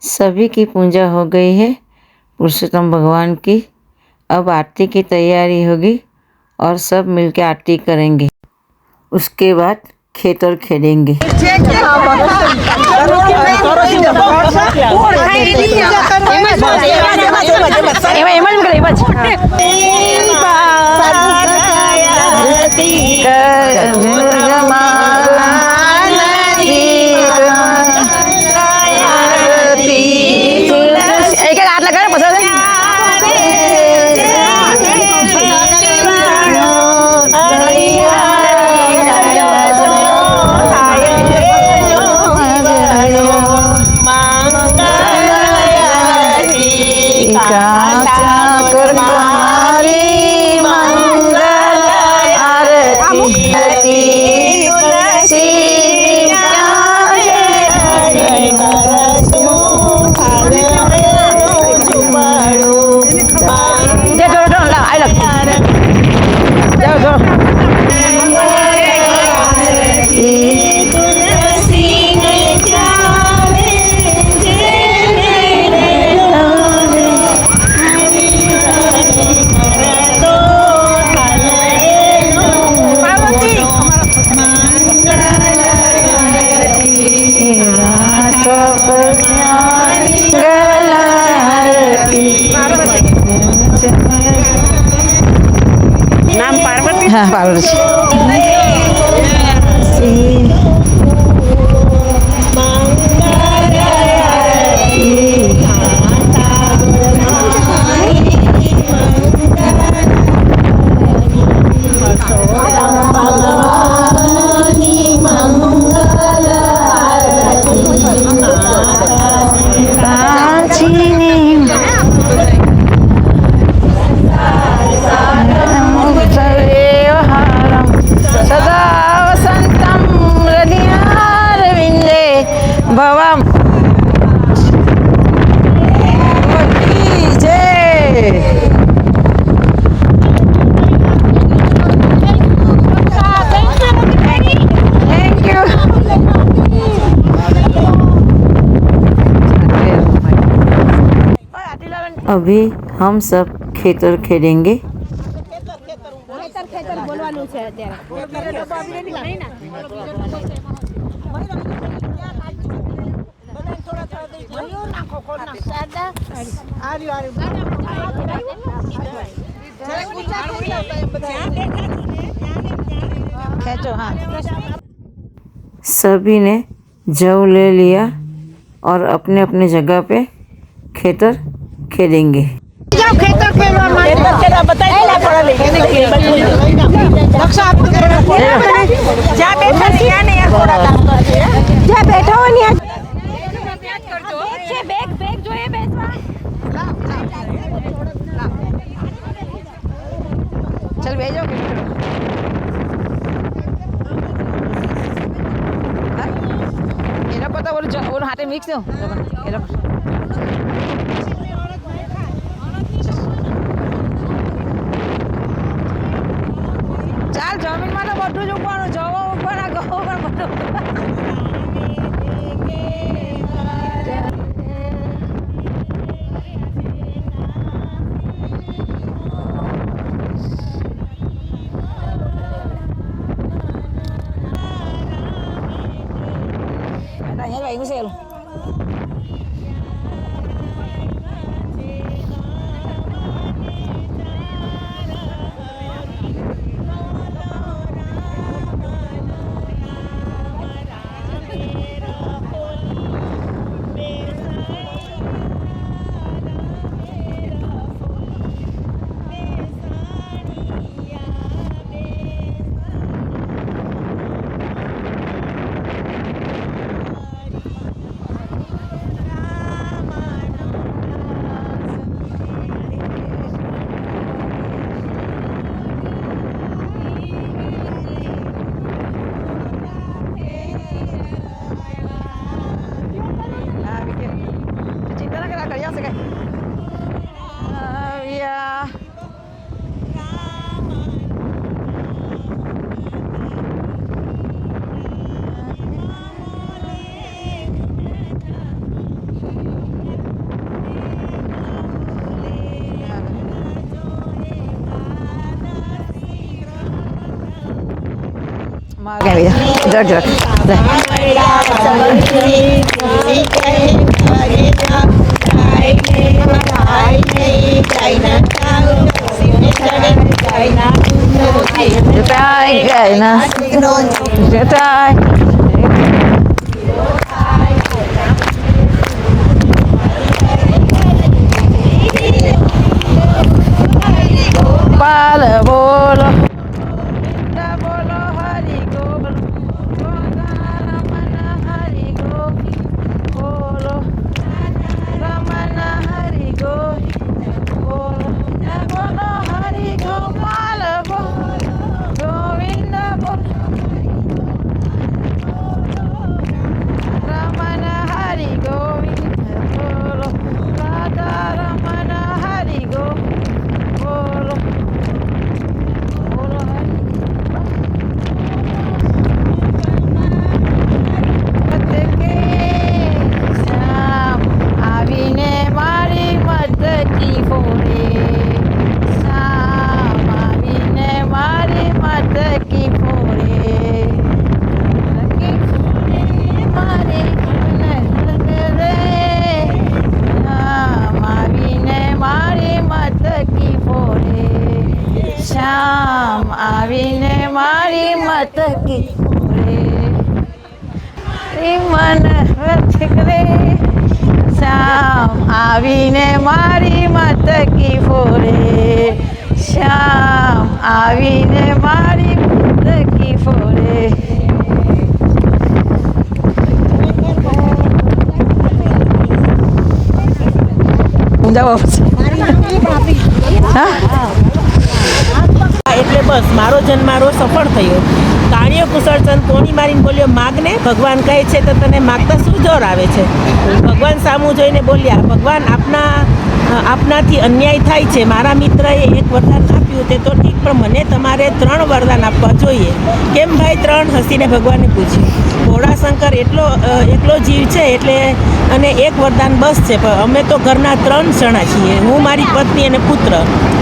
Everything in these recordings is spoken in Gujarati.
सभी की पूजा हो गई है पुरुषोत्तम भगवान की। अब आरती की तैयारी होगी और सब मिलके आरती करेंगे। उसके बाद खेत और खेलेंगे। See સંભવમ જય. Thank you. अभी हम सब खेतर खेलेंगे. सभी ने जव ले लिया और अपने अपने जगह पे खेतर खेलेंगे. चल भेजो એનો પતા ઓલું હાથે મિક્સ દો એનો ચાલ જમીન માં તો બધું જ ઉગવાનું જવા ઉગવાના ઘઉં પણ બધું Ini sih lo. Jor jor. આવીને મારી મતકી ફોરે શ્યામ આવીને મારી મતકી ફોરે એટલે બસ મારો જન્મારો સફળ થયો. વાણિયો કુશળચંદ કોણી મારીને બોલ્યો, માગને. ભગવાન કહે છે તો તને માગતા શું જોર આવે છે? ભગવાન સામું જોઈને બોલ્યા, ભગવાન આપનાથી અન્યાય થાય છે. મારા મિત્રએ એક વરદાન આપ્યું તે તો ઠીક, પણ મને તમારે 3 વરદાન આપવા જોઈએ. કેમ ભાઈ 3? હસીને ભગવાને પૂછ્યું. ભોળાશંકર એકલો જીવ છે એટલે અને એક વરદાન બસ છે, પણ અમે તો ઘરના 3 જણા છીએ, હું, મારી પત્ની અને પુત્ર.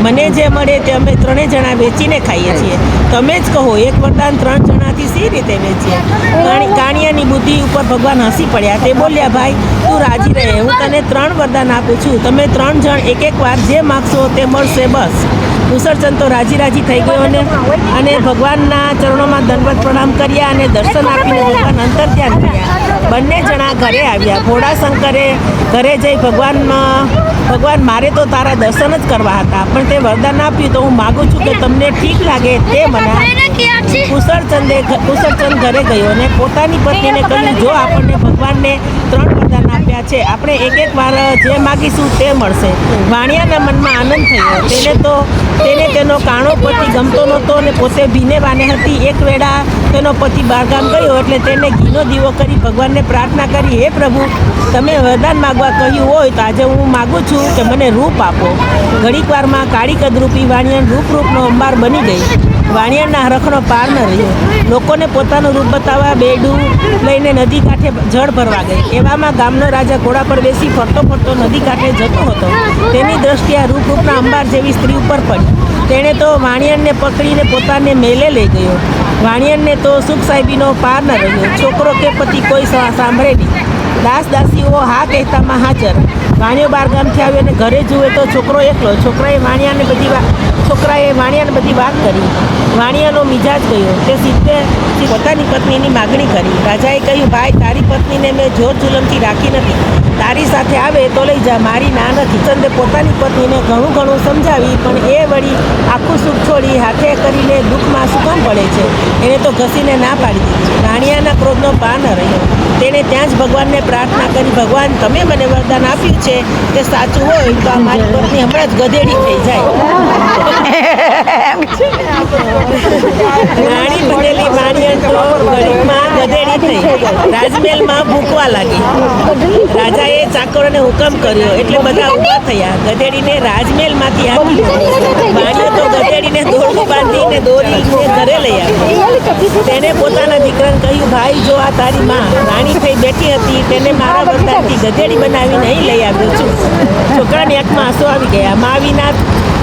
મને જે મળે તે અમે 3 જણા વેચીને ખાઈએ છીએ. તમે જ કહો, એક વરદાન 3 જણાથી સી રીતે વેચીએ? કાણિયાની બુદ્ધિ ઉપર ભગવાન હસી પડ્યા. તે બોલ્યા, ભાઈ તું રાજી રહે, હું તને 3 વરદાન આપું છું. તમે 3 જણ એક વાર જે માગશો તે મળશે, બસ. કુશળચંદ તો રાજી થઈ ગયો અને ભગવાનના ચરણોમાં દંડવત પ્રણામ કર્યા અને દર્શન આપીને ભગવાન અંતર્ધ્યાન કર્યા. બંને જણા ઘરે આવ્યા. ભોળાશંકરે ઘરે જઈ ભગવાન મારે તો તારા દર્શન જ કરવા હતા, પણ તે વરદાન આપ્યું તો હું માગું છું કે તમને ઠીક લાગે તે મને. કુશળચંદ ઘરે ગયો અને પોતાની પત્નીને કહ્યું, જો આપણને ભગવાનને 3 વરદાન આપ્યા છે, આપણે એક વાર જે માગીશું તે મળશે. વાણિયાના મનમાં આનંદ થયો. તેને તેનો કાણો પતિ ગમતો નહોતો અને પોતે ભીને વાને હતી. એક વેળા તેનો પતિ બહારગામ ગયો એટલે તેને ઘીનો દીવો કરી ભગવાનને પ્રાર્થના કરી, હે પ્રભુ, તમે વરદાન માગવા કહ્યું હોય તો આજે હું માગું છું કે મને રૂપ આપો. ઘડીક વારમાં કાળી કદરૂપી વાણિયાનો રૂપનો અંબાર બની ગઈ. વાણિયાના હરખનો પાર ન રહ્યો. લોકોને પોતાનું રૂપ બતાવવા બેડું લઈને નદી કાંઠે જળ ભરવા ગઈ. એવામાં ગામનો રાજા ઘોડા પર બેસી ફરતો નદી કાંઠે જતો હતો. તેની દ્રષ્ટિ આ રૂપના અંબાર જેવી સ્ત્રી ઉપર પડી. તેણે તો વાણિયાને પકડીને પોતાને મેલે લઈ ગયો. વાણિયાને તો સુખ સાહેબીનો પાર ન રહ્યો. છોકરો કે પતિ કોઈ સાંભળે નહીં. દાસીઓ હા કહેતામાં હાજર. વાણિયો બહારગામથી આવ્યો અને ઘરે જુએ તો છોકરો એકલો. છોકરાએ વાણિયાને બધી વાત કરી. વાણિયાનો મિજાજ ગયો. તે સીધે પોતાની પત્નીની માગણી કરી. રાજાએ કહ્યું, ભાઈ, તારી પત્નીને મેં જોર જુલમથી રાખી નથી. તારી સાથે આવે તો લઈ જા, મારી ના નથી. ચંદે પોતાની પત્નીને ઘણું સમજાવી, પણ એ વળી આખું સુખ છોડી હાથે કરીને દુઃખમાં શું કામ પડે છે? એને તો ઘસીને ના પાડી દીધી. વાણિયાના ક્રોધનો પાર ન રહ્યો. તેણે ત્યાં જ ભગવાનને પ્રાર્થના કરી, ભગવાન, તમે મને વરદાન આપ્યું છે તે સાચું હોય તો આ મારી પત્ની હમણાં જ ગધેડી થઈ જાય. રાણી બનેલી વાણિયા તો ઘડીકમાં ગધેડી થઈ. રાજમહેલમાં ભૂખવા લાગી. રાજાએ ચાકરોને હુકમ કર્યો એટલે બધા ઊભા થયા. ગધેડીને રાજમહેલમાંથી આપી. વાણિયો તો ગધેડીને દોરડું બાંધીને દોરીને ઘરે લઈ આવ્યો. તેણે પોતાના દીકરાને કહ્યું, ભાઈ, જો આ તારી માં રાણી થઈ બેઠી હતી, તેને મારા વરદાનથી ગધેડી બનાવીને અહીં લઈ આવ્યો છું. છોકરાની આંખમાં આંસુ આવી ગયા. મા વિના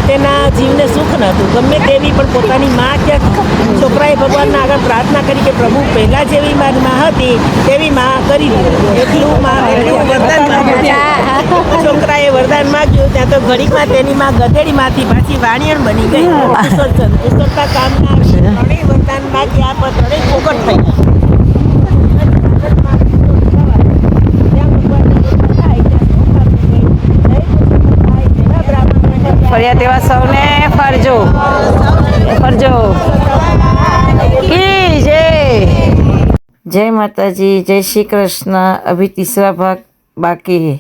તેના જીવને સુખ નહોતું. ગમે તેવી પણ પોતાની માં ક્યાં. છોકરાએ ભગવાનના આગળ પ્રાર્થના કરી કે પ્રભુ, પહેલાં જેવી મારી માં હતી તેવી માં કરી દીધું. એટલું વરદાન માગ્યું. છોકરાએ વરદાન માગ્યું ત્યાં તો ઘડીકમાં તેની માં ગધેડીમાંથી પાછી વાણિયણ બની ગઈ. કુશળતા કામના 3 વરદાન માગ્યા પણ 3 પોકટ થઈ ગયા. ફર્યા તેવા સૌને ફરજો. जय माता जी, जय श्री कृष्ण। अभी तीसरा भाग बाकी है।